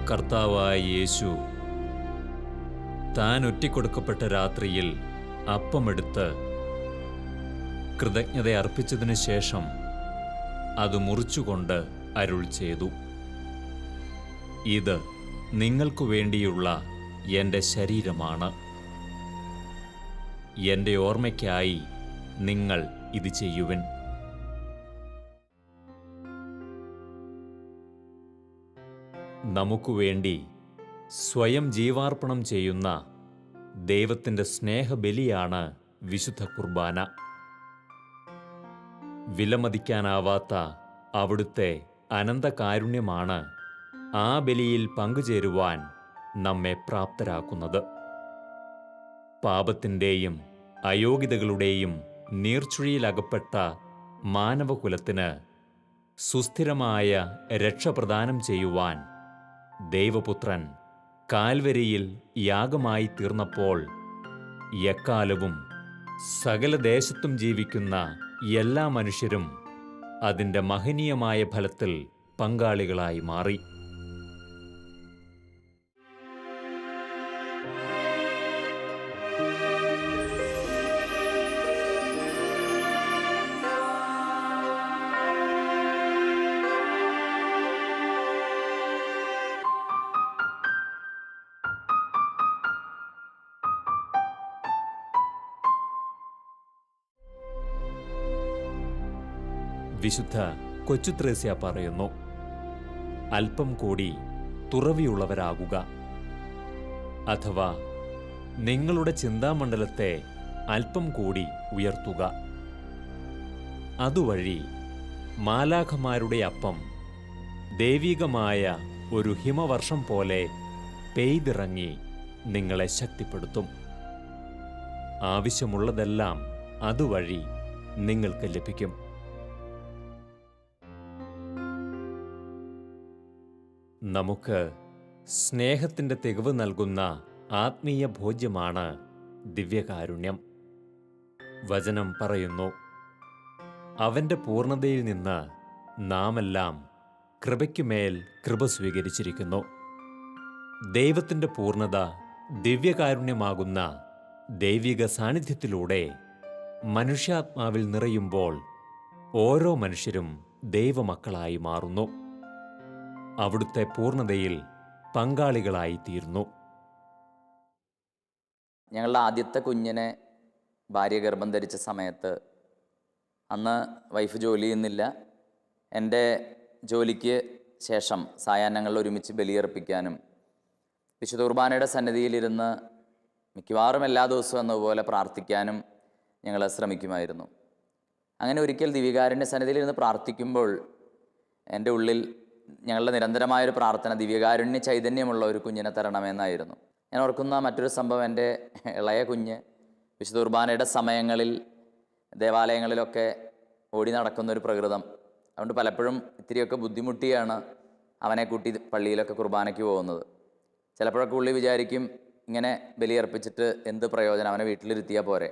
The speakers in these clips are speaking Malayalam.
കർത്താവായ യേശു താൻ ഒറ്റിക്കൊടുക്കപ്പെട്ട രാത്രിയിൽ അപ്പമെടുത്ത് കൃതജ്ഞത അർപ്പിച്ചതിനു ശേഷം അത് മുറിച്ചുകൊണ്ട് അരുൾ ചെയ്തു, ഇത് നിങ്ങൾക്കു വേണ്ടിയുള്ള എൻ്റെ ശരീരമാണ്. എൻ്റെ ഓർമ്മയ്ക്കായി നിങ്ങൾ ഇത് ചെയ്യുവിൻ. നമുക്കു വേണ്ടി സ്വയം ജീവാർപ്പണം ചെയ്യുന്ന ദൈവത്തിൻ്റെ സ്നേഹബലിയാണ് വിശുദ്ധ കുർബാന. വിലമതിക്കാനാവാത്ത അവിടുത്തെ അനന്തകാരുണ്യമാണ് ആ ബലിയിൽ പങ്കുചേരുവാൻ നമ്മെ പ്രാപ്തരാക്കുന്നത്. പാപത്തിൻ്റെയും അയോഗ്യതകളുടെയും നീർച്ചുഴിയിലകപ്പെട്ട മാനവകുലത്തിന് സുസ്ഥിരമായ രക്ഷ പ്രദാനം ചെയ്യുവാൻ ദൈവപുത്രൻ കാൽവരിയിൽ യാഗമായി തീർന്നപ്പോൾ എക്കാലവും സകല ദേശത്തും ജീവിക്കുന്ന എല്ലാ മനുഷ്യരും അതിൻ്റെ മഹനീയമായ ഫലത്തിൽ പങ്കാളികളായി മാറി. വിശുദ്ധ കൊച്ചുത്രേസ്യ പറയുന്നു, അല്പം കൂടി തുറവിയുള്ളവരാകുക, അഥവാ നിങ്ങളുടെ ചിന്താമണ്ഡലത്തെ അല്പം കൂടി ഉയർത്തുക. അതുവഴി മാലാഖമാരുടെ അപ്പം ദൈവികമായ ഒരു ഹിമവർഷം പോലെ പെയ്തിറങ്ങി നിങ്ങളെ ശക്തിപ്പെടുത്തും. ആവശ്യമുള്ളതെല്ലാം അതുവഴി നിങ്ങൾക്ക് ലഭിക്കും. നമുക്ക് സ്നേഹത്തിൻ്റെ തികവ് നൽകുന്ന ആത്മീയ ഭോജ്യമാണ് ദിവ്യകാരുണ്യം. വചനം പറയുന്നു, അവൻ്റെ പൂർണ്ണതയിൽ നിന്ന് നാമെല്ലാം കൃപയ്ക്കുമേൽ കൃപ സ്വീകരിച്ചിരിക്കുന്നു. ദൈവത്തിൻ്റെ പൂർണ്ണത ദിവ്യകാരുണ്യമാകുന്ന ദൈവിക സാന്നിധ്യത്തിലൂടെ മനുഷ്യാത്മാവിൽ നിറയുമ്പോൾ ഓരോ മനുഷ്യരും ദൈവമക്കളായി മാറുന്നു. അവിടുത്തെ പൂർണ്ണതയിൽ പങ്കാളികളായി തീർന്നു. ഞങ്ങളുടെ ആദ്യത്തെ കുഞ്ഞിനെ ഭാര്യ ഗർഭം ധരിച്ച സമയത്ത് അന്ന് വൈഫ് ജോലി ചെയ്യുന്നില്ല. എൻ്റെ ജോലിക്ക് ശേഷം സായാഹ്നങ്ങളിൽ ഒരുമിച്ച് ബലിയർപ്പിക്കാനും വിശുദ്ധ കുർബാനയുടെ സന്നിധിയിലിരുന്ന് മിക്കവാറും എല്ലാ ദിവസവും എന്നതുപോലെ പ്രാർത്ഥിക്കാനും ഞങ്ങൾ ശ്രമിക്കുമായിരുന്നു. അങ്ങനെ ഒരിക്കൽ ദിവ്യകാരുണ്യ സന്നിധിയിലിരുന്ന് പ്രാർത്ഥിക്കുമ്പോൾ എൻ്റെ ഉള്ളിൽ ഞങ്ങളുടെ നിരന്തരമായൊരു പ്രാർത്ഥന ദിവ്യകാരുണ്യ ചൈതന്യമുള്ള ഒരു കുഞ്ഞിനെ തരണമെന്നായിരുന്നു. ഞാൻ ഓർക്കുന്ന മറ്റൊരു സംഭവം, എൻ്റെ ഇളയ കുഞ്ഞ് വിശുദ്ധ കുർബാനയുടെ സമയങ്ങളിൽ ദേവാലയങ്ങളിലൊക്കെ ഓടി നടക്കുന്നൊരു പ്രകൃതം. അതുകൊണ്ട് പലപ്പോഴും ഇത്തിരിയൊക്കെ ബുദ്ധിമുട്ടിയാണ് അവനെ കൂട്ടി പള്ളിയിലൊക്കെ കുർബാനയ്ക്ക് പോകുന്നത്. ചിലപ്പോഴൊക്കെ ഉള്ളി വിചാരിക്കും, ഇങ്ങനെ ബലിയർപ്പിച്ചിട്ട് എന്ത് പ്രയോജനം, അവനെ വീട്ടിലിരുത്തിയാൽ പോരെ.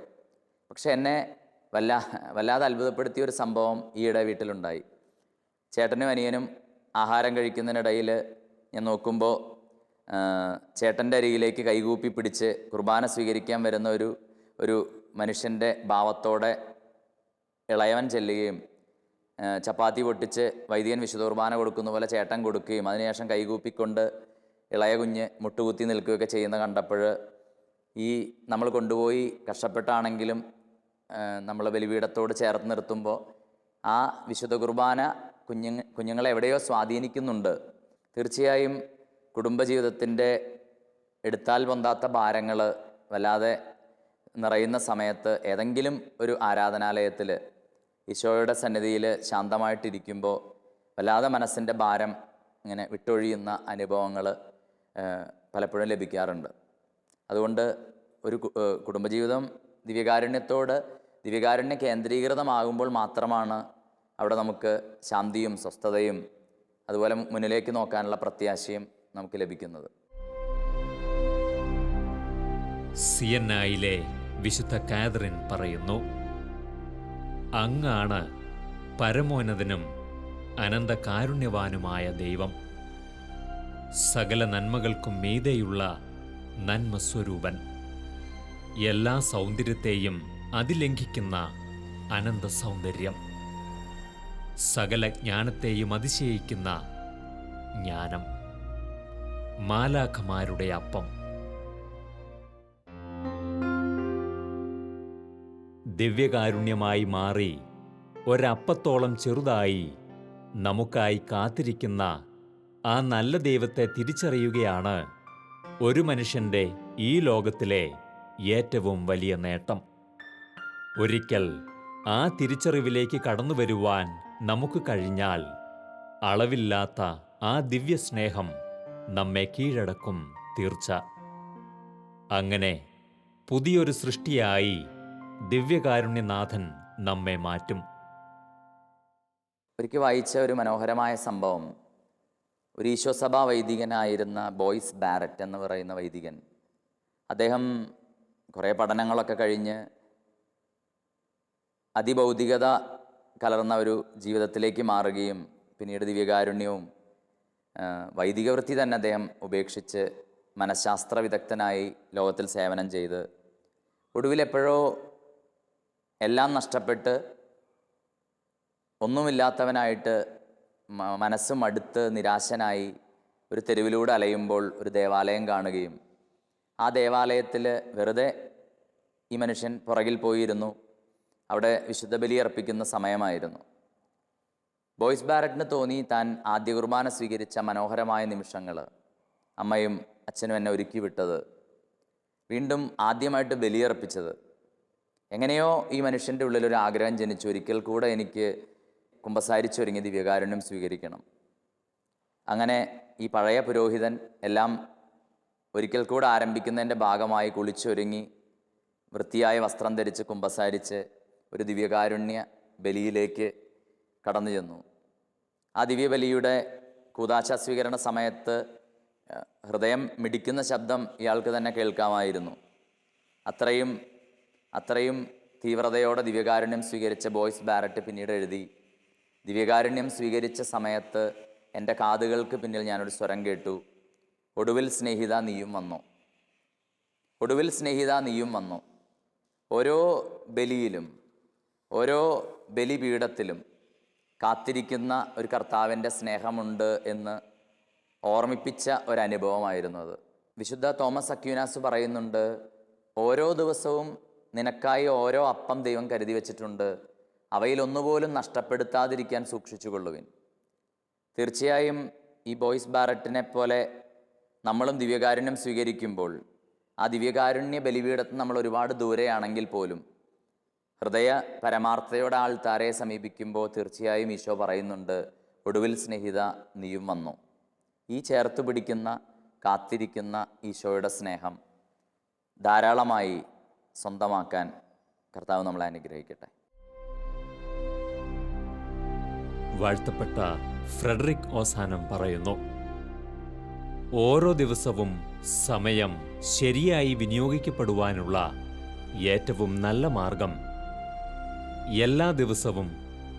പക്ഷെ എന്നെ വല്ലാതെ അത്ഭുതപ്പെടുത്തിയ ഒരു സംഭവം ഈയിടെ വീട്ടിലുണ്ടായി. ചേട്ടനും അനിയനും ആഹാരം കഴിക്കുന്നതിനിടയിൽ ഞാൻ നോക്കുമ്പോൾ ചേട്ടൻ്റെ അരികിലേക്ക് കൈകൂപ്പി പിടിച്ച് കുർബാന സ്വീകരിക്കാൻ വരുന്ന ഒരു മനുഷ്യൻ്റെ ഭാവത്തോടെ ഇളയവൻ ചെല്ലുകയും ചപ്പാത്തി പൊട്ടിച്ച് വൈദികൻ വിശുദ്ധ കുർബാന കൊടുക്കുന്ന പോലെ ചേട്ടൻ കൊടുക്കുകയും അതിനുശേഷം കൈകൂപ്പിക്കൊണ്ട് ഇളയ കുഞ്ഞ് മുട്ടുകുത്തി നിൽക്കുകയൊക്കെ ചെയ്യുന്ന കണ്ടപ്പോൾ ഈ നമ്മൾ കൊണ്ടുപോയി കഷ്ടപ്പെട്ടാണെങ്കിലും നമ്മൾ ബലിപീഠത്തോട് ചേർത്ത് നിർത്തുമ്പോൾ ആ വിശുദ്ധ കുർബാന കുഞ്ഞുങ്ങളെ എവിടെയോ സ്വാധീനിക്കുന്നുണ്ട്. തീർച്ചയായും കുടുംബജീവിതത്തിൻ്റെ എടുത്താൽ പൊന്താത്ത ഭാരങ്ങൾ വല്ലാതെ നിറയുന്ന സമയത്ത് ഏതെങ്കിലും ഒരു ആരാധനാലയത്തിൽ ഈശോയുടെ സന്നിധിയിൽ ശാന്തമായിട്ടിരിക്കുമ്പോൾ വല്ലാതെ മനസ്സിൻ്റെ ഭാരം ഇങ്ങനെ വിട്ടൊഴിയുന്ന അനുഭവങ്ങൾ പലപ്പോഴും ലഭിക്കാറുണ്ട്. അതുകൊണ്ട് ഒരു കുടുംബജീവിതം ദിവ്യകാരുണ്യ കേന്ദ്രീകൃതമാകുമ്പോൾ മാത്രമാണ് അവിടെ നമുക്ക് ശാന്തിയും സ്വസ്ഥതയും അതുപോലെ മുന്നിലേക്ക് നോക്കാനുള്ള പ്രത്യാശയും നമുക്ക് ലഭിക്കുന്നത്. സിയന്നായിലെ വിശുദ്ധ കാതറിൻ പറയുന്നു, അങ്ങാണ് പരമോന്നതനും അനന്തകാരുണ്യവാനുമായ ദൈവം. സകല നന്മകൾക്കും മീതെയുള്ള നന്മസ്വരൂപൻ, എല്ലാ സൗന്ദര്യത്തെയും അതിലംഘിക്കുന്ന അനന്ത സൗന്ദര്യം, സകല ജ്ഞാനത്തെയും അതിശയിക്കുന്ന ജ്ഞാനം, മാലാഖമാരുടെ അപ്പം, ദിവ്യകാരുണ്യമായി മാറി ഒരപ്പത്തോളം ചെറുതായി നമുക്കായി കാത്തിരിക്കുന്ന ആ നല്ല ദൈവത്തെ തിരിച്ചറിയുകയാണ് ഒരു മനുഷ്യൻ്റെ ഈ ലോകത്തിലെ ഏറ്റവും വലിയ നേട്ടം. ഒരിക്കൽ ആ തിരിച്ചറിവിലേക്ക് കടന്നുവരുവാൻ നമുക്ക് കഴിഞ്ഞാൽ അളവില്ലാത്ത ആ ദിവ്യസ്നേഹം നമ്മെ കീഴടക്കും തീർച്ച. അങ്ങനെ പുതിയൊരു സൃഷ്ടിയായി ദിവ്യകാരുണ്യനാഥൻ നമ്മെ മാറ്റും. ഒരിക്കൽ വായിച്ച ഒരു മനോഹരമായ സംഭവം, ഒരു ഈശോസഭാ വൈദികനായിരുന്ന ബോയ്സ് ബാരറ്റ് എന്ന് പറയുന്ന വൈദികൻ, അദ്ദേഹം കുറേ പഠനങ്ങളൊക്കെ കഴിഞ്ഞ് അതിഭൗതികത കലർന്ന ഒരു ജീവിതത്തിലേക്ക് മാറുകയും പിന്നീട് ദിവ്യകാരുണ്യവും വൈദിക വൃത്തി തന്നെ അദ്ദേഹം ഉപേക്ഷിച്ച് മനഃശാസ്ത്ര വിദഗ്ധനായി ലോകത്തിൽ സേവനം ചെയ്ത് ഒടുവിൽ എപ്പോഴോ എല്ലാം നഷ്ടപ്പെട്ട് ഒന്നുമില്ലാത്തവനായിട്ട് മനസ്സും മടുത്ത് നിരാശനായി ഒരു തെരുവിലൂടെ അലയുമ്പോൾ ഒരു ദേവാലയം കാണുകയും ആ ദേവാലയത്തിൽ വെറുതെ ഈ മനുഷ്യൻ പുറകിൽ പോയിരുന്നു. അവിടെ വിശുദ്ധ ബലി അർപ്പിക്കുന്ന സമയമായിരുന്നു. ബോയ്സ് ബാരറ്റിന് തോന്നി താൻ ആദ്യ കുർബാന സ്വീകരിച്ച മനോഹരമായ നിമിഷങ്ങൾ, അമ്മയും അച്ഛനും എന്നെ ഒരുക്കി വിട്ടത്, വീണ്ടും ആദ്യമായിട്ട് ബലിയർപ്പിച്ചത്, എങ്ങനെയോ ഈ മനുഷ്യൻ്റെ ഉള്ളിലൊരു ആഗ്രഹം ജനിച്ചു, ഒരിക്കൽ കൂടെ എനിക്ക് കുമ്പസാരിച്ചൊരുങ്ങി ദിവ്യകാരുണ്യം സ്വീകരിക്കണം. അങ്ങനെ ഈ പഴയ പുരോഹിതൻ എല്ലാം ഒരിക്കൽ കൂടെ ആരംഭിക്കുന്നതിൻ്റെ ഭാഗമായി കുളിച്ചൊരുങ്ങി വൃത്തിയായ വസ്ത്രം ധരിച്ച് കുമ്പസാരിച്ച് ഒരു ദിവ്യകാരുണ്യ ബലിയിലേക്ക് കടന്നു ചെന്നു. ആ ദിവ്യബലിയുടെ കൂദാശ സ്വീകരണ സമയത്ത് ഹൃദയം മിടിക്കുന്ന ശബ്ദം ഇയാൾക്ക് തന്നെ കേൾക്കാമായിരുന്നു. അത്രയും തീവ്രതയോടെ ദിവ്യകാരുണ്യം സ്വീകരിച്ച ബോയ്സ് ബാരറ്റ് പിന്നീട് എഴുതി, ദിവ്യകാരുണ്യം സ്വീകരിച്ച സമയത്ത് എൻ്റെ കാതുകൾക്ക് പിന്നിൽ ഞാനൊരു സ്വരം കേട്ടു, ഒടുവിൽ സ്നേഹിത നീയും വന്നു, ഒടുവിൽ സ്നേഹിത നീയും വന്നു. ഓരോ ബലിയിലും ഓരോ ബലിപീഠത്തിലും കാത്തിരിക്കുന്ന ഒരു കർത്താവിൻ്റെ സ്നേഹമുണ്ട് എന്ന് ഓർമ്മിപ്പിച്ച ഒരനുഭവമായിരുന്നു അത്. വിശുദ്ധ തോമസ് അക്വീനാസ് പറയുന്നുണ്ട്, ഓരോ ദിവസവും നിനക്കായി ഓരോ അപ്പം ദൈവം കരുതി വച്ചിട്ടുണ്ട്, അവയിലൊന്നുപോലും നഷ്ടപ്പെടുത്താതിരിക്കാൻ സൂക്ഷിച്ചുകൊള്ളുവിൻ. തീർച്ചയായും ഈ ബോയ്സ് ബാരറ്റിനെ പോലെ നമ്മളും ദിവ്യകാരുണ്യം സ്വീകരിക്കുമ്പോൾ ആ ദിവ്യകാരുണ്യ ബലിപീഠത്തിൽ നമ്മൾ ഒരുപാട് ദൂരെയാണെങ്കിൽ പോലും ഹൃദയ പരമാർത്ഥതയോടെ ആൾത്താരെ സമീപിക്കുമ്പോൾ തീർച്ചയായും ഈശോ പറയുന്നുണ്ട്, ഒടുവിൽ സ്നേഹിത നീയും വന്നു. ഈ ചേർത്ത് പിടിക്കുന്ന കാത്തിരിക്കുന്ന ഈശോയുടെ സ്നേഹം ധാരാളമായി സ്വന്തമാക്കാൻ കർത്താവ് നമ്മളെ അനുഗ്രഹിക്കട്ടെ. വാഴ്ത്തപ്പെട്ട ഫ്രെഡറിക് ഓസാനം പറയുന്നു, ഓരോ ദിവസവും സമയം ശരിയായി വിനിയോഗിക്കപ്പെടുവാനുള്ള ഏറ്റവും നല്ല മാർഗം എല്ലാ ദിവസവും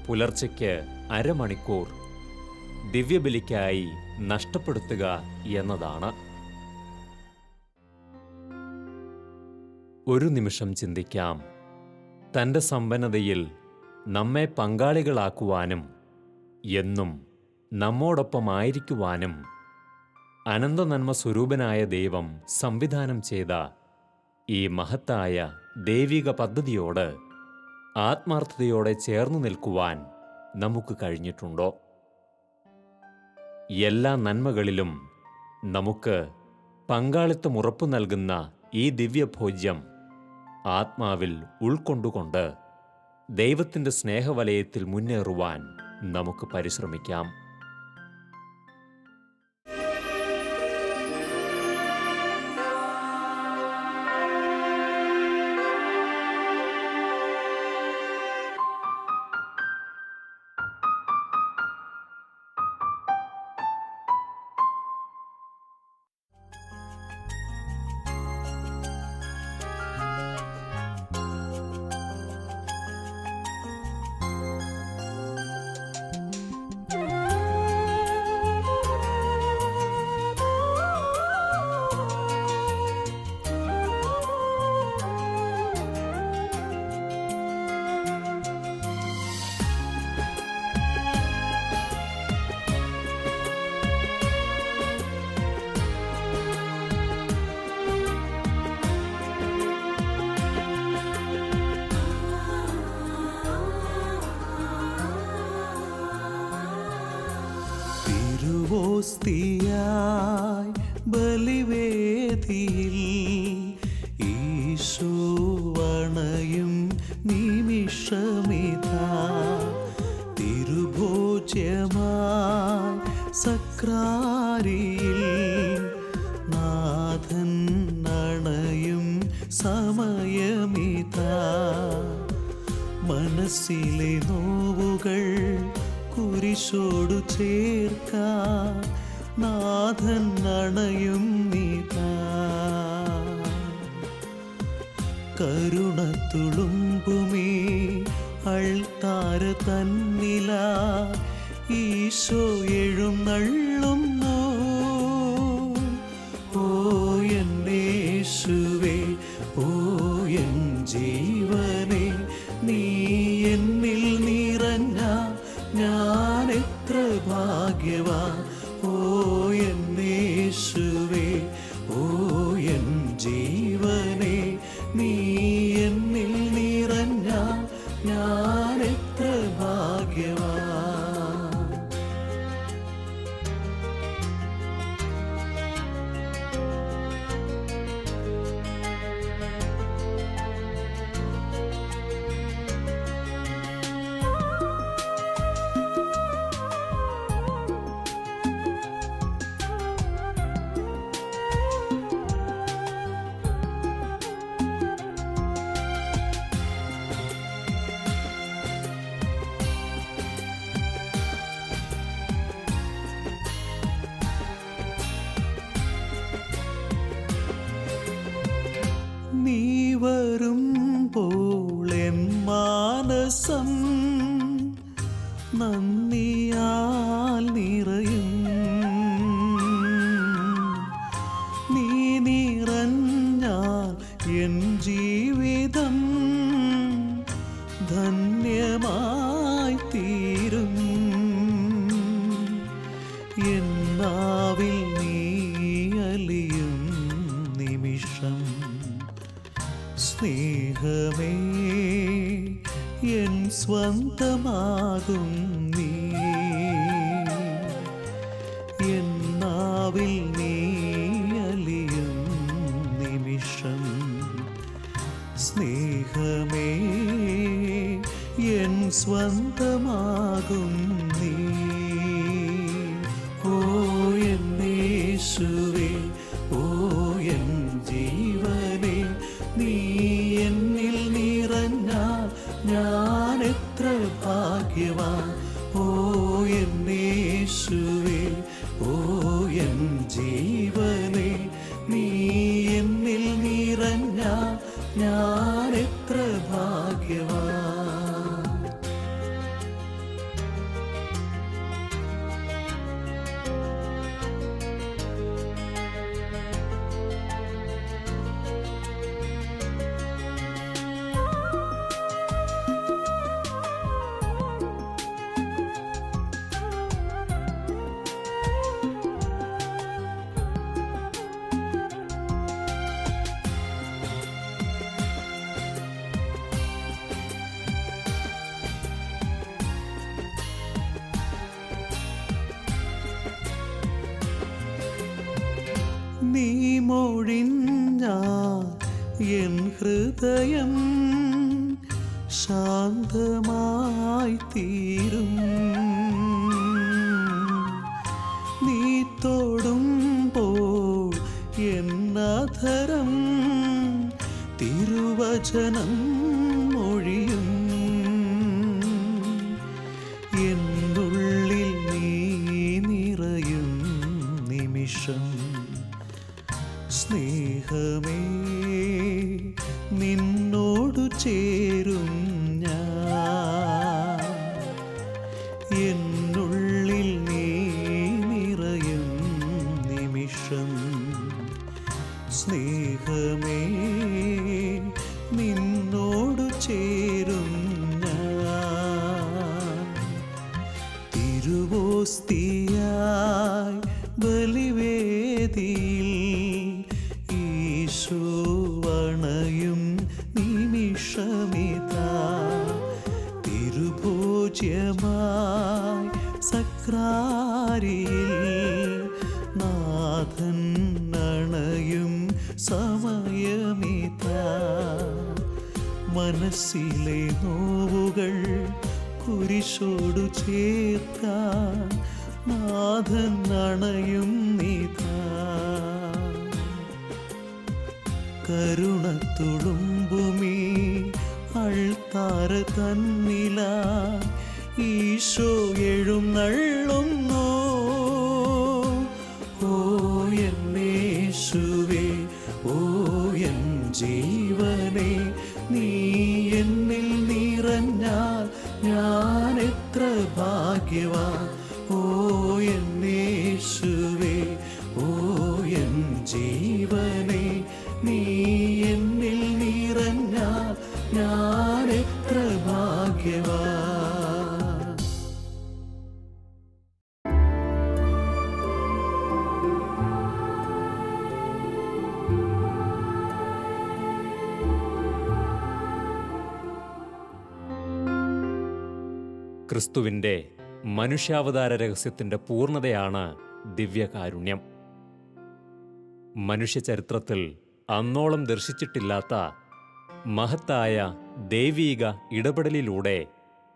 പുലർച്ചയ്ക്ക് അരമണിക്കൂർ ദിവ്യബലിക്കായി നഷ്ടപ്പെടുത്തുക എന്നതാണ്. ഒരു നിമിഷം ചിന്തിക്കാം, തൻ്റെ സമ്പന്നതയിൽ നമ്മെ പങ്കാളികളാക്കുവാനും എന്നും നമ്മോടൊപ്പമായിരിക്കുവാനും അനന്തനന്മ സ്വരൂപനായ ദൈവം സംവിധാനം ചെയ്ത ഈ മഹത്തായ ദൈവിക പദ്ധതിയോട് ആത്മാർത്ഥതയോടെ ചേർന്നു നിൽക്കുവാൻ നമുക്ക് കഴിഞ്ഞിട്ടുണ്ടോ? എല്ലാ നന്മകളിലും നമുക്ക് പങ്കാളിത്തം ഉറപ്പു നൽകുന്ന ഈ ദിവ്യഭോജ്യം ആത്മാവിൽ ഉൾക്കൊണ്ടുകൊണ്ട് ദൈവത്തിൻ്റെ സ്നേഹവലയത്തിൽ മുന്നേറുവാൻ നമുക്ക് പരിശ്രമിക്കാം. തിരുവോസ്തിയായി ബലിവേദിയിൽ ഈശോ വണയും നിമിഷമിതാ. തിരുഭോജ്യമായി സക്രാരിയിൽ നാഥൻ അണയും സമയമിതാ. മനസ്സിലെ നോവുകൾ കുരിശോടു ചേർക്കാൻ നാഥൻ അണയും നീതാ. കരുണ തുളുമ്പുമേ അൾത്താര തന്നില ഈശോ എഴുന്നള്ളുന്നു. ഓ എൻ യേശുവേ, ഓ എൻ ജീവനേ, നീ എന്നിൽ നിറഞ്ഞ ഞാൻ എത്ര ഭാഗ്യവാൻ. ഓ എൻ യേശുവേ, ഓ എൻ ജീവനേ, നീ എന്നിൽ നിറഞ്ഞ ഞാൻ എത്ര ഭാഗ്യവാൻ. നീ വരുമ്പോൾ എൻ മാനസം നന്ദിയാൽ നിറയും. നീ നിറഞ്ഞാൽ എൻ ജീവിതം ധന്യമായി തീരും. എന്നാവിൽ നീ അലിയും നിമിഷം സ്നേഹമേ എൻ സ്വന്തമാകും നീ. എന്നാവിൽ നീ അലിയും നിമിഷം സ്നേഹമേ എൻ സ്വന്തമാകും നീ. ഓ എൻ യേശുവേ, ഓ എൻ ജീവനേ, നീ എന്നിൽ നിറഞ്ഞ ഞാൻ എത്ര ഭാഗ്യവാൻ. ഓ എൻ യേശുവേ, ഓ എൻ ജീവനേ, നീ എന്നിൽ നിറഞ്ഞ ഞാൻ എത്ര ഭാഗ്യവാൻ. നീ മൊഴിഞ്ഞാൽ എൻ ഹൃദയം ശാന്തമായി തീരും. നീ തൊടുമ്പോൾ എൻ അധരം തിരുവചനം മൊഴിയും. എന്നുള്ളിൽ നീ നിറയും നിമിഷം സ്നേഹമേ നിന്നോടു ചേരും ഞാൻ. എന്നുള്ളിൽ നീ നിറയും നിമിഷം സ്നേഹമേ നിന്നോടു ചേരും ഞാൻ. തിരുവോസ്തിയായി ബലിവേദിയിൽ ഈശോ വണയും നിമിഷമിതാ. തിരുഭോജ്യമായി സക്രാരിയിൽ മനസ്സിലെ നോവുകൾ കുരിശോടു ചേർക്കാൻ നാഥൻ അണയും നിതാ. കരുണത്തുളുമ്പുമീ അൾത്താര തന്നില ഈശോ എഴുന്നള്ളുന്നു. ഓ എന്നേശുവേ, ഓ എൻ ജീവനേ, നീ എന്നിൽ നിറഞ്ഞാൽ ഞാൻ എത്ര ഭാഗ്യവാൻ. ഓ എന്നേശുവേ, ഓ എൻ ജീവനേ, നീ എന്നിൽ നിറഞ്ഞാൽ ഞാൻ എത്ര ഭാഗ്യവാൻ. ക്രിസ്തുവിൻ്റെ മനുഷ്യാവതാര രഹസ്യത്തിൻ്റെ പൂർണ്ണതയാണ് ദിവ്യകാരുണ്യം. മനുഷ്യചരിത്രത്തിൽ അന്നോളം ദർശിച്ചിട്ടില്ലാത്ത മഹത്തായ ദൈവീക ഇടപെടലിലൂടെ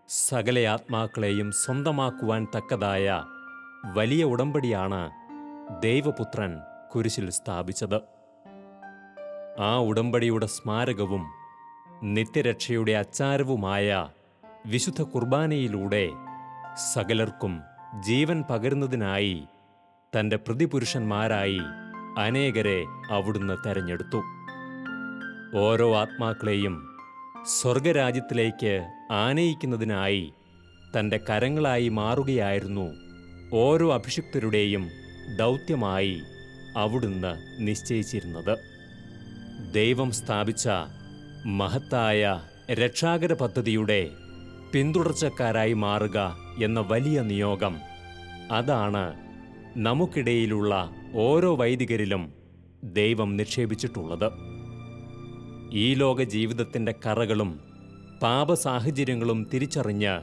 സകല ആത്മാക്കളെയും സ്വന്തമാക്കുവാൻ തക്കതായ വലിയ ഉടമ്പടിയാണ് ദൈവപുത്രൻ കുരിശിൽ സ്ഥാപിച്ചത്. ആ ഉടമ്പടിയുടെ സ്മാരകവും നിത്യരക്ഷയുടെ അച്ചാരവുമായ വിശുദ്ധ കുർബാനയിലൂടെ സകലർക്കും ജീവൻ പകരുന്നതിനായി തൻ്റെ പ്രതിപുരുഷന്മാരായി അനേകരെ അവിടുന്ന് തെരഞ്ഞെടുത്തു. ഓരോ ആത്മാക്കളെയും സ്വർഗരാജ്യത്തിലേക്ക് ആനയിക്കുന്നതിനായി തൻ്റെ കരങ്ങളായി മാറുകയായിരുന്നു ഓരോ അഭിഷിക്തരുടെയും ദൗത്യമായി അവിടുന്ന് നിശ്ചയിച്ചിരുന്നത്. ദൈവം സ്ഥാപിച്ച മഹത്തായ രക്ഷാകര പദ്ധതിയുടെ പിന്തുടർച്ചക്കാരായി മാറുക എന്ന വലിയ നിയോഗം, അതാണ് നമുക്കിടയിലുള്ള ഓരോ വൈദികരിലും ദൈവം നിക്ഷേപിച്ചിട്ടുള്ളത്. ഈ ലോക ജീവിതത്തിൻ്റെ കറകളും പാപസാഹചര്യങ്ങളും തിരിച്ചറിഞ്ഞ്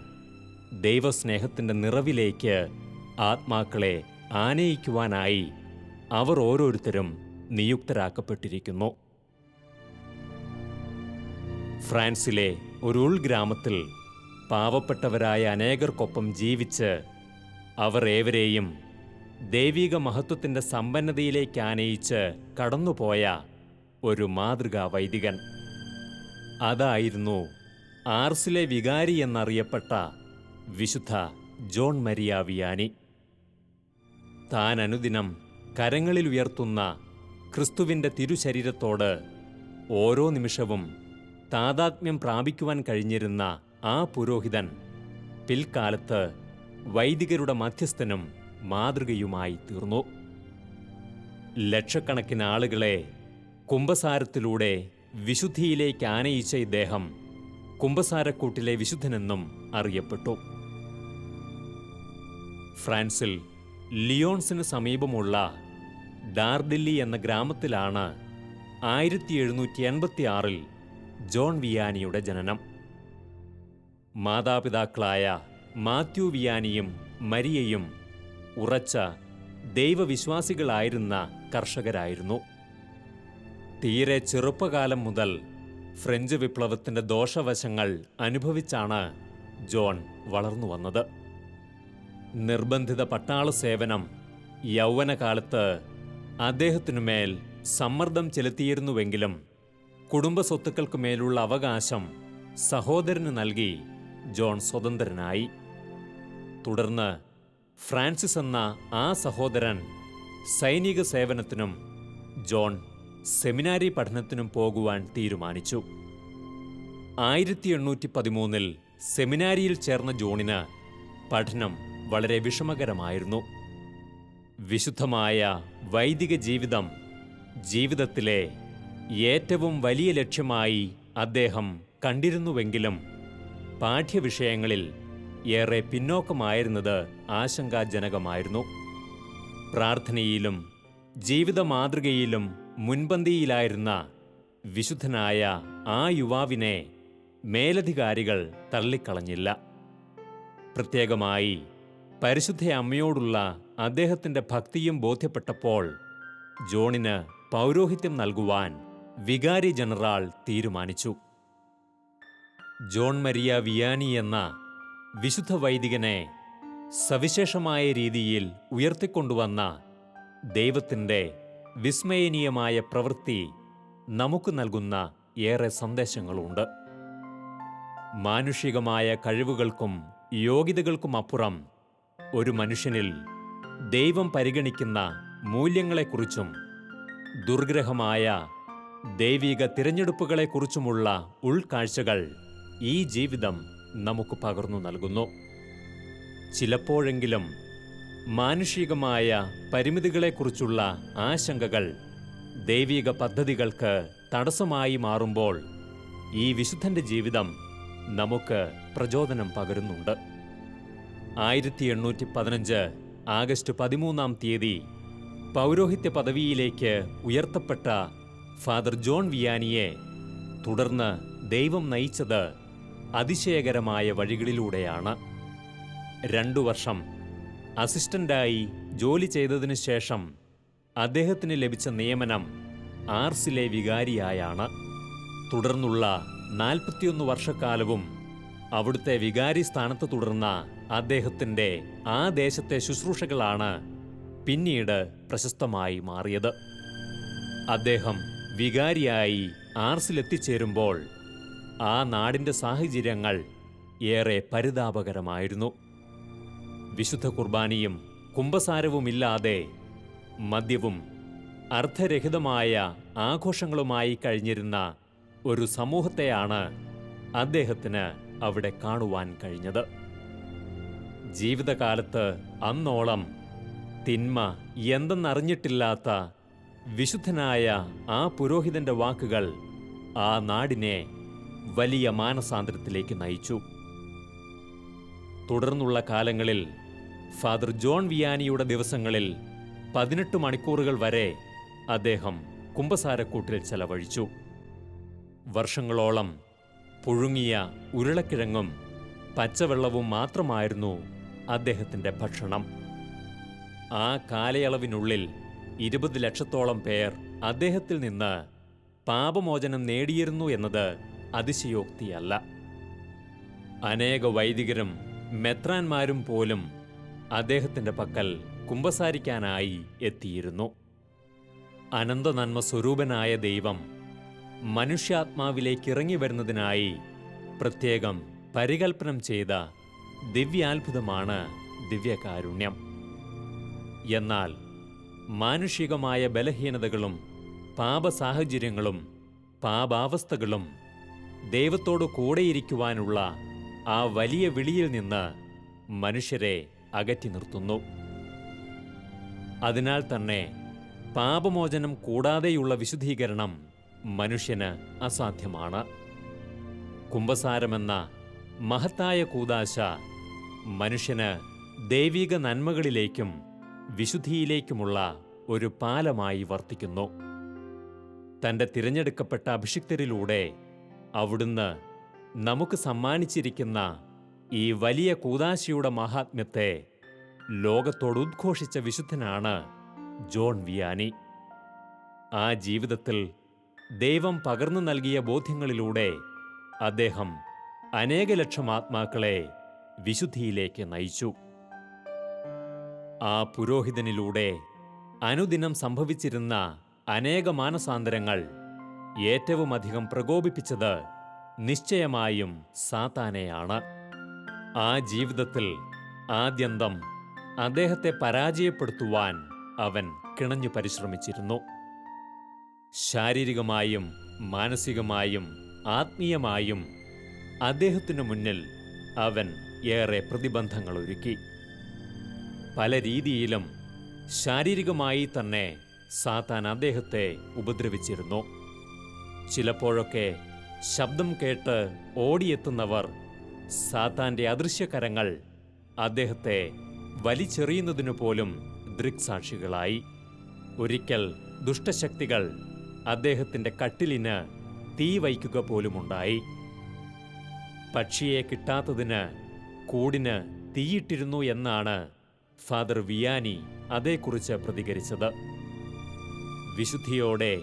ദൈവസ്നേഹത്തിൻ്റെ നിറവിലേക്ക് ആത്മാക്കളെ ആനയിക്കുവാനായി അവർ ഓരോരുത്തരും നിയുക്തരാക്കപ്പെട്ടിരിക്കുന്നു. ഫ്രാൻസിലെ ഒരു ഉൾഗ്രാമത്തിൽ പാവപ്പെട്ടവരായ അനേകർക്കൊപ്പം ജീവിച്ച് അവർ ഏവരെയും ദൈവിക മഹത്വത്തിൻ്റെ സമ്പന്നതയിലേക്ക് ആനയിച്ച് കടന്നുപോയ ഒരു മാതൃകാ വൈദികൻ. അതായിരുന്നു ആർസിലെ വികാരി എന്നറിയപ്പെട്ട വിശുദ്ധ ജോൺ മരിയ വിയാനി. താൻ അനുദിനം കരങ്ങളിൽ ഉയർത്തുന്ന ക്രിസ്തുവിൻ്റെ തിരുശരീരത്തോട് ഓരോ നിമിഷവും താദാത്മ്യം പ്രാപിക്കുവാൻ കഴിഞ്ഞിരുന്ന ആ പുരോഹിതൻ പിൽക്കാലത്ത് വൈദികരുടെ മധ്യസ്ഥനും മാതൃകയുമായി തീർന്നു. ലക്ഷക്കണക്കിന് ആളുകളെ കുമ്പസാരത്തിലൂടെ വിശുദ്ധിയിലേക്ക് ആനയിച്ച ഇദ്ദേഹം കുമ്പസാരക്കൂട്ടിലെ വിശുദ്ധനെന്നും അറിയപ്പെട്ടു. ഫ്രാൻസിൽ ലിയോൺസിന് സമീപമുള്ള ഡാർഡില്ലി എന്ന ഗ്രാമത്തിലാണ് 1786 ജോൺ വിയാനിയുടെ ജനനം. മാതാപിതാക്കളായ മാത്യു വിയാനിയും മരിയയും ഉറച്ച ദൈവവിശ്വാസികളായിരുന്ന കർഷകരായിരുന്നു. തീരെ ചെറുപ്പകാലം മുതൽ ഫ്രഞ്ച് വിപ്ലവത്തിൻ്റെ ദോഷവശങ്ങൾ അനുഭവിച്ചാണ് ജോൺ വളർന്നു വന്നത്. നിർബന്ധിത പട്ടാള സേവനം യൗവനകാലത്ത് അദ്ദേഹത്തിനുമേൽ സമ്മർദ്ദം ചെലുത്തിയിരുന്നുവെങ്കിലും കുടുംബസ്വത്തുക്കൾക്ക് മേലുള്ള അവകാശം സഹോദരന് നൽകി ജോൺ സ്വതന്ത്രനായി. തുടർന്ന് ഫ്രാൻസിസ് എന്ന ആ സഹോദരൻ സൈനിക സേവനത്തിനും ജോൺ സെമിനാരി പഠനത്തിനും പോകുവാൻ തീരുമാനിച്ചു. 1813 സെമിനാരിയിൽ ചേർന്ന ജോണിന് പഠനം വളരെ വിഷമകരമായിരുന്നു. വിശുദ്ധമായ വൈദിക ജീവിതം ജീവിതത്തിലെ ഏറ്റവും വലിയ ലക്ഷ്യമായി അദ്ദേഹം കണ്ടിരുന്നുവെങ്കിലും പാഠ്യവിഷയങ്ങളിൽ ഏറെ പിന്നോക്കമായിരുന്നത് ആശങ്കാജനകമായിരുന്നു. പ്രാർത്ഥനയിലും ജീവിത മാതൃകയിലും മുൻപന്തിയിലായിരുന്ന വിശുദ്ധനായ ആ യുവാവിനെ മേലധികാരികൾ തള്ളിക്കളഞ്ഞില്ല. പ്രത്യേകമായി പരിശുദ്ധ അമ്മയോടുള്ള അദ്ദേഹത്തിൻ്റെ ഭക്തിയും ബോധ്യപ്പെട്ടപ്പോൾ ജോണിന് പൗരോഹിത്യം നൽകുവാൻ വികാരി ജനറൽ തീരുമാനിച്ചു. ജോൺ മരിയ വിയാനി എന്ന വിശുദ്ധ വൈദികനെ സവിശേഷമായ രീതിയിൽ ഉയർത്തിക്കൊണ്ടുവന്ന ദൈവത്തിൻ്റെ വിസ്മയനീയമായ പ്രവൃത്തി നമുക്ക് നൽകുന്ന ഏറെ സന്ദേശങ്ങളുണ്ട്. മാനുഷികമായ കഴിവുകൾക്കും യോഗ്യതകൾക്കുമപ്പുറം ഒരു മനുഷ്യനിൽ ദൈവം പരിഗണിക്കുന്ന മൂല്യങ്ങളെക്കുറിച്ചും ദുർഗ്രഹമായ ദൈവിക തിരഞ്ഞെടുപ്പുകളെക്കുറിച്ചുമുള്ള ഉൾക്കാഴ്ചകൾ ഈ ജീവിതം നമുക്ക് പകർന്നു നൽകുന്നു. ചിലപ്പോഴെങ്കിലും മാനുഷികമായ പരിമിതികളെക്കുറിച്ചുള്ള ആശങ്കകൾ ദൈവിക പദ്ധതികൾക്ക് തടസ്സമായി മാറുമ്പോൾ ഈ വിശുദ്ധന്റെ ജീവിതം നമുക്ക് പ്രചോദനം പകരുന്നുണ്ട്. 1815 ആഗസ്റ്റ് 13 പൗരോഹിത്യ പദവിയിലേക്ക് ഉയർത്തപ്പെട്ട ഫാദർ ജോൺ വിയാനിയെ തുടർന്ന് ദൈവം നയിച്ചത് അതിശയകരമായ വഴികളിലൂടെയാണ്. 2 വർഷം അസിസ്റ്റന്റായി ജോലി ചെയ്തതിനു ശേഷം അദ്ദേഹത്തിന് ലഭിച്ച നിയമനം ആർസിലെ വികാരിയായാണ്. തുടർന്നുള്ള 41 വർഷക്കാലവും അവിടുത്തെ വികാരി സ്ഥാനത്ത് തുടർന്ന അദ്ദേഹത്തിൻ്റെ ആ ദേശത്തെ ശുശ്രൂഷകളാണ് പിന്നീട് പ്രശസ്തമായി മാറിയത്. അദ്ദേഹം വികാരിയായി ആർസിലെത്തിച്ചേരുമ്പോൾ ആ നാടിൻ്റെ സാഹചര്യങ്ങൾ ഏറെ പരിതാപകരമായിരുന്നു. വിശുദ്ധ കുർബാനയും കുമ്പസാരവുമില്ലാതെ മദ്യവും അർത്ഥരഹിതമായ ആഘോഷങ്ങളുമായി കഴിഞ്ഞിരുന്ന ഒരു സമൂഹത്തെയാണ് അദ്ദേഹത്തിന് അവിടെ കാണുവാൻ കഴിഞ്ഞത്. ജീവിതകാലത്ത് അന്നോളം തിന്മ എന്തെന്നറിഞ്ഞിട്ടില്ലാത്ത വിശുദ്ധനായ ആ പുരോഹിതന്റെ വാക്കുകൾ ആ നാടിനെ വലിയ മാനസാന്തരത്തിലേക്ക് നയിച്ചു. തുടർന്നുള്ള കാലങ്ങളിൽ ഫാദർ ജോൺ വിയാനിയുടെ ദിവസങ്ങളിൽ 18 മണിക്കൂറുകൾ വരെ അദ്ദേഹം കുമ്പസാരക്കൂട്ടിൽ ചെലവഴിച്ചു. വർഷങ്ങളോളം പുഴുങ്ങിയ ഉരുളക്കിഴങ്ങും പച്ചവെള്ളവും മാത്രമായിരുന്നു അദ്ദേഹത്തിൻ്റെ ഭക്ഷണം. ആ കാലയളവിനുള്ളിൽ 20 ലക്ഷത്തോളം പേർ അദ്ദേഹത്തിൽ നിന്ന് പാപമോചനം നേടിയിരുന്നു എന്നത് അതിശയോക്തിയല്ല. അനേക വൈദികരും മെത്രാന്മാരും പോലും അദ്ദേഹത്തിൻ്റെ പക്കൽ കുമ്പസാരിക്കാനായി എത്തിയിരുന്നു. അനന്തനന്മ സ്വരൂപനായ ദൈവം മനുഷ്യാത്മാവിലേക്ക് ഇറങ്ങി വരുന്നതിനായി പ്രത്യേകം പരികൽപ്പനം ചെയ്ത ദിവ്യാത്ഭുതമാണ് ദിവ്യകാരുണ്യം. എന്നാൽ മാനുഷികമായ ബലഹീനതകളും പാപസാഹചര്യങ്ങളും പാപാവസ്ഥകളും ദൈവത്തോടു കൂടെയിരിക്കുവാനുള്ള ആ വലിയ വിളിയിൽ നിന്ന് മനുഷ്യരെ അകറ്റി നിർത്തുന്നു. അതിനാൽ തന്നെ പാപമോചനം കൂടാതെയുള്ള വിശുദ്ധീകരണം മനുഷ്യന് അസാധ്യമാണ്. കുമ്പസാരമെന്ന മഹത്തായ കൂദാശ മനുഷ്യന് ദൈവിക നന്മകളിലേക്കും വിശുദ്ധിയിലേക്കുമുള്ള ഒരു പാലമായി വർത്തിക്കുന്നു. തൻ്റെ തിരഞ്ഞെടുക്കപ്പെട്ട അഭിഷിക്തരിലൂടെ അവിടുന്ന് നമുക്ക് സമ്മാനിച്ചിരിക്കുന്ന ഈ വലിയ കൂദാശയുടെ മഹാത്മ്യത്തെ ലോകത്തോട് ഉദ്ഘോഷിച്ച വിശുദ്ധനാണ് ജോൺ വിയാനി. ആ ജീവിതത്തിൽ ദൈവം പകർന്നു നൽകിയ ബോധ്യങ്ങളിലൂടെ അദ്ദേഹം അനേക ലക്ഷം ആത്മാക്കളെ വിശുദ്ധിയിലേക്ക് നയിച്ചു. ആ പുരോഹിതനിലൂടെ അനുദിനം സംഭവിച്ചിരുന്ന അനേക മാനസാന്തരങ്ങൾ ഏറ്റവുമധികം പ്രകോപിപ്പിച്ചത് നിശ്ചയമായും സാത്താനെയാണ്. ആ ജീവിതത്തിൽ ആദ്യന്തം അദ്ദേഹത്തെ പരാജയപ്പെടുത്തുവാൻ അവൻ കിണഞ്ഞു പരിശ്രമിച്ചിരുന്നു. ശാരീരികമായും മാനസികമായും ആത്മീയമായും അദ്ദേഹത്തിനു മുന്നിൽ അവൻ ഏറെ പ്രതിബന്ധങ്ങൾ ഒരുക്കി. പല രീതിയിലും ശാരീരികമായി തന്നെ സാത്താൻ അദ്ദേഹത്തെ ഉപദ്രവിച്ചിരുന്നു. ചിലപ്പോഴൊക്കെ ശബ്ദം കേട്ട് ഓടിയെത്തുന്നവർ സാത്താന്റെ അദൃശ്യകരങ്ങൾ അദ്ദേഹത്തെ വലിച്ചെറിയുന്നതിനു പോലും ദൃക്സാക്ഷികളായി. ഒരിക്കൽ ദുഷ്ടശക്തികൾ അദ്ദേഹത്തിന്റെ കട്ടിലിന് തീ വയ്ക്കുക പോലുമുണ്ടായി. പക്ഷിയെ കിട്ടാത്തതിന് കൂടിന് തീയിട്ടിരുന്നു എന്നാണ് ഫാദർ വിയാനി അതേക്കുറിച്ച് പ്രതികരിച്ചത്. വിശുദ്ധിയോടെ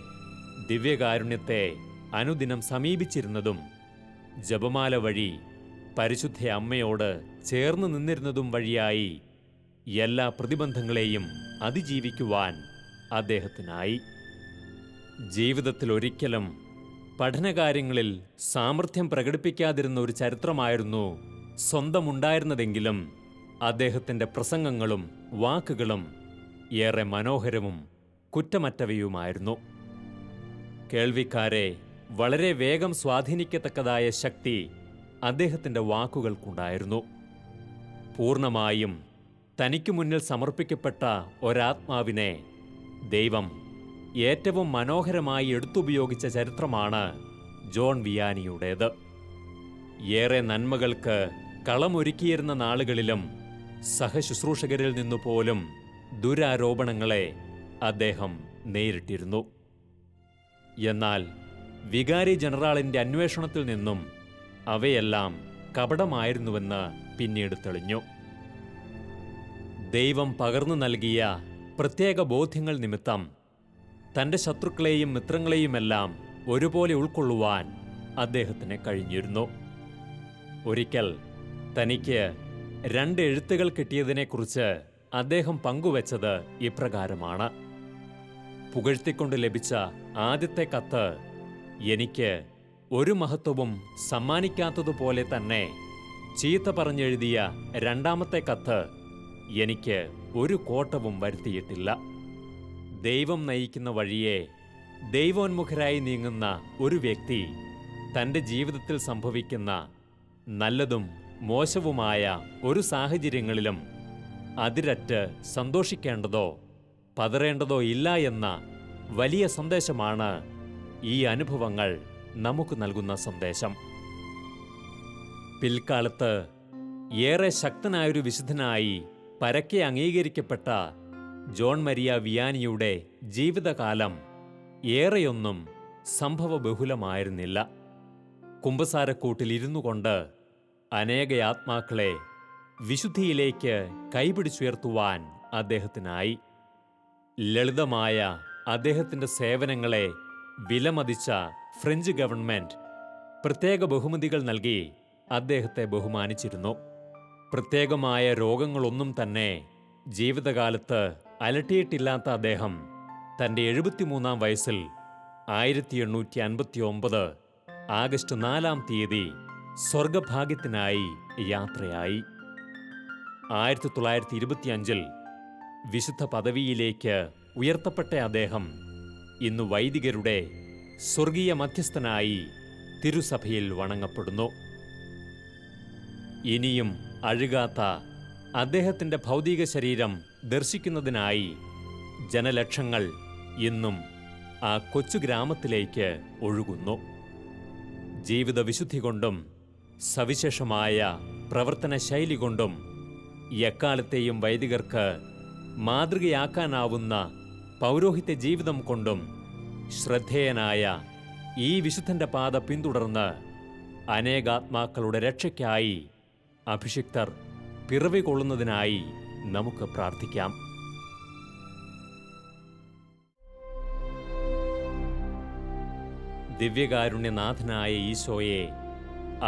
ദിവ്യകാരുണ്യത്തെ അനുദിനം സമീപിച്ചിരുന്നതും ജപമാല വഴി പരിശുദ്ധ അമ്മയോട് ചേർന്ന് നിന്നിരുന്നതും വഴിയായി എല്ലാ പ്രതിബന്ധങ്ങളെയും അതിജീവിക്കുവാൻ അദ്ദേഹത്തിനായി. ജീവിതത്തിൽ ഒരിക്കലും പഠനകാര്യങ്ങളിൽ സാമർഥ്യം പ്രകടിപ്പിക്കാതിരുന്ന ഒരു ചരിത്രമായിരുന്നു സ്വന്തമുണ്ടായിരുന്നതെങ്കിലും അദ്ദേഹത്തിൻ്റെ പ്രസംഗങ്ങളും വാക്കുകളും ഏറെ മനോഹരവും കുറ്റമറ്റവയുമായിരുന്നു. കേൾവിക്കാരെ വളരെ വേഗം സ്വാധീനിക്കത്തക്കതായ ശക്തി അദ്ദേഹത്തിൻ്റെ വാക്കുകൾക്കുണ്ടായിരുന്നു. പൂർണ്ണമായും തനിക്കു മുന്നിൽ സമർപ്പിക്കപ്പെട്ട ഒരാത്മാവിനെ ദൈവം ഏറ്റവും മനോഹരമായി എടുത്തുപയോഗിച്ച ചരിത്രമാണ് ജോൺ വിയാനിയുടേത്. ഏറെ നന്മകൾക്ക് കളമൊരുക്കിയിരുന്ന നാളുകളിലും സഹശുശ്രൂഷകരിൽ നിന്നുപോലും ദുരാരോപണങ്ങളെ അദ്ദേഹം നേരിട്ടിരുന്നു. എന്നാൽ വികാരി ജനറാളിൻ്റെ അന്വേഷണത്തിൽ നിന്നും അവയെല്ലാം കപടമായിരുന്നുവെന്ന് പിന്നീട് തെളിഞ്ഞു. ദൈവം പകർന്നു നൽകിയ പ്രത്യേക ബോധ്യങ്ങൾ നിമിത്തം തൻ്റെ ശത്രുക്കളെയും മിത്രങ്ങളെയുമെല്ലാം ഒരുപോലെ ഉൾക്കൊള്ളുവാൻ അദ്ദേഹത്തിന് കഴിഞ്ഞിരുന്നു. ഒരിക്കൽ തനിക്ക് 2 എഴുത്തുകൾ കിട്ടിയതിനെക്കുറിച്ച് അദ്ദേഹം പങ്കുവച്ചത് ഇപ്രകാരമാണ്: പുകഴ്ത്തിക്കൊണ്ട് ലഭിച്ച ആദ്യത്തെ കത്ത് എനിക്ക് ഒരു മഹത്വവും സമ്മാനിക്കാത്തതുപോലെ തന്നെ ചീത്ത പറഞ്ഞെഴുതിയ രണ്ടാമത്തെ കത്ത് എനിക്ക് ഒരു കോട്ടവും വരുത്തിയിട്ടില്ല. ദൈവം നയിക്കുന്ന വഴിയെ ദൈവോന്മുഖരായി നീങ്ങുന്ന ഒരു വ്യക്തി തൻ്റെ ജീവിതത്തിൽ സംഭവിക്കുന്ന നല്ലതും മോശവുമായ ഒരു സാഹചര്യങ്ങളിലും അതിരറ്റ് സന്തോഷിക്കേണ്ടതോ പതറേണ്ടതോ ഇല്ല എന്ന വലിയ സന്ദേശമാണ് ഈ അനുഭവങ്ങൾ നമുക്ക് നൽകുന്ന സന്ദേശം. പിൽക്കാലത്ത് ഏറെ ശക്തനായൊരു വിശുദ്ധനായി പരക്കെ അംഗീകരിക്കപ്പെട്ട ജോൺ മരിയ വിയാനിയുടെ ജീവിതകാലം ഏറെയൊന്നും സംഭവബഹുലമായിരുന്നില്ല. കുമ്പസാരക്കൂട്ടിൽ ഇരുന്നു കൊണ്ട് അനേക ആത്മാക്കളെ വിശുദ്ധിയിലേക്ക് കൈപിടിച്ചുയർത്തുവാൻ അദ്ദേഹത്തിനായി. ലളിതമായ അദ്ദേഹത്തിൻ്റെ സേവനങ്ങളെ വിലമതിച്ച ഫ്രഞ്ച് ഗവൺമെന്റ് പ്രത്യേക ബഹുമതികൾ നൽകി അദ്ദേഹത്തെ ബഹുമാനിച്ചിരുന്നു. പ്രത്യേകമായ രോഗങ്ങളൊന്നും തന്നെ ജീവിതകാലത്ത് അലട്ടിയിട്ടില്ലാത്ത അദ്ദേഹം തൻ്റെ 73-ാം വയസ്സിൽ 1859 ആഗസ്റ്റ് 4-ാം തീയതി സ്വർഗഭാഗ്യത്തിനായി യാത്രയായി. 1925-ൽ വിശുദ്ധ പദവിയിലേക്ക് ഉയർത്തപ്പെട്ട അദ്ദേഹം ഇന്ന് വൈദികരുടെ സ്വർഗീയ മധ്യസ്ഥനായി തിരുസഭയിൽ വണങ്ങപ്പെടുന്നു. ഇനിയും അഴുകാത്ത അദ്ദേഹത്തിൻ്റെ ഭൗതിക ശരീരം ദർശിക്കുന്നതിനായി ജനലക്ഷങ്ങൾ ഇന്നും ആ കൊച്ചു ഗ്രാമത്തിലേക്ക് ഒഴുകുന്നു. ജീവിത വിശുദ്ധി കൊണ്ടും സവിശേഷമായ പ്രവർത്തന ശൈലി കൊണ്ടും എക്കാലത്തെയും വൈദികർക്ക് മാതൃകയാക്കാനാവുന്ന പൗരോഹിത്യ ജീവിതം കൊണ്ടും ശ്രദ്ധേയനായ ഈ വിശുദ്ധന്റെ പാത പിന്തുടർന്ന് അനേകാത്മാക്കളുടെ രക്ഷയ്ക്കായി അഭിഷിക്തർ പിറവി കൊള്ളുന്നതിനായി നമുക്ക് പ്രാർത്ഥിക്കാം. ദിവ്യകാരുണ്യനാഥനായ ഈശോയെ,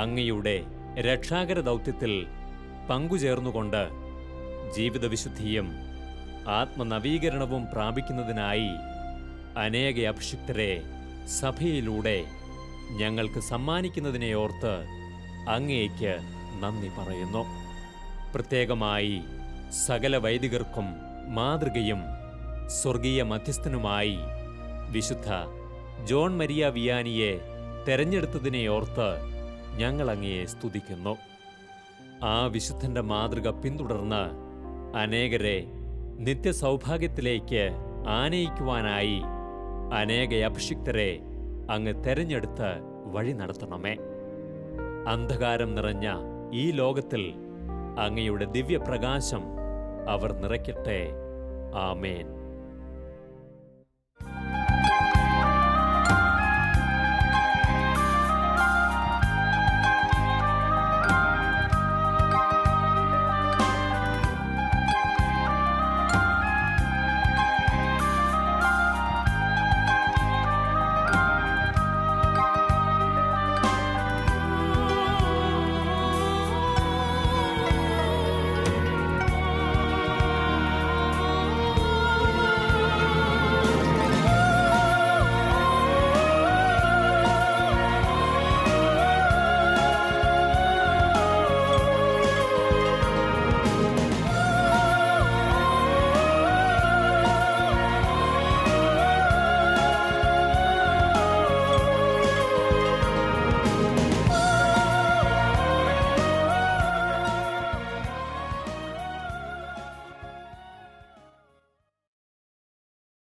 അങ്ങയുടെ രക്ഷാകര ദൗത്യത്തിൽ പങ്കുചേർന്നുകൊണ്ട് ജീവിതവിശുദ്ധിയും ആത്മനവീകരണവും പ്രാപിക്കുന്നതിനായി അനേക അഭിഷിക്തരെ സഭയിലൂടെ ഞങ്ങൾക്ക് സമ്മാനിക്കുന്നതിനെയോർത്ത് അങ്ങേയ്ക്ക് നന്ദി പറയുന്നു. പ്രത്യേകമായി സകല വൈദികർക്കും മാതൃകയും സ്വർഗീയ മധ്യസ്ഥനുമായി വിശുദ്ധ ജോൺ മരിയ വിയാനിയെ തെരഞ്ഞെടുത്തതിനെയോർത്ത് ഞങ്ങൾ അങ്ങയെ സ്തുതിക്കുന്നു. ആ വിശുദ്ധന്റെ മാതൃക പിന്തുടർന്ന് അനേകരെ നിത്യസൗഭാഗ്യത്തിലേക്ക് ആനയിക്കുവാനായി അനേക അഭിഷിക്തരെ അങ്ങ് തെരഞ്ഞെടുത്ത് വഴി നടത്തണമേ. അന്ധകാരം നിറഞ്ഞ ഈ ലോകത്തിൽ അങ്ങയുടെ ദിവ്യപ്രകാശം അവർ നിറയ്ക്കട്ടെ. ആമേൻ.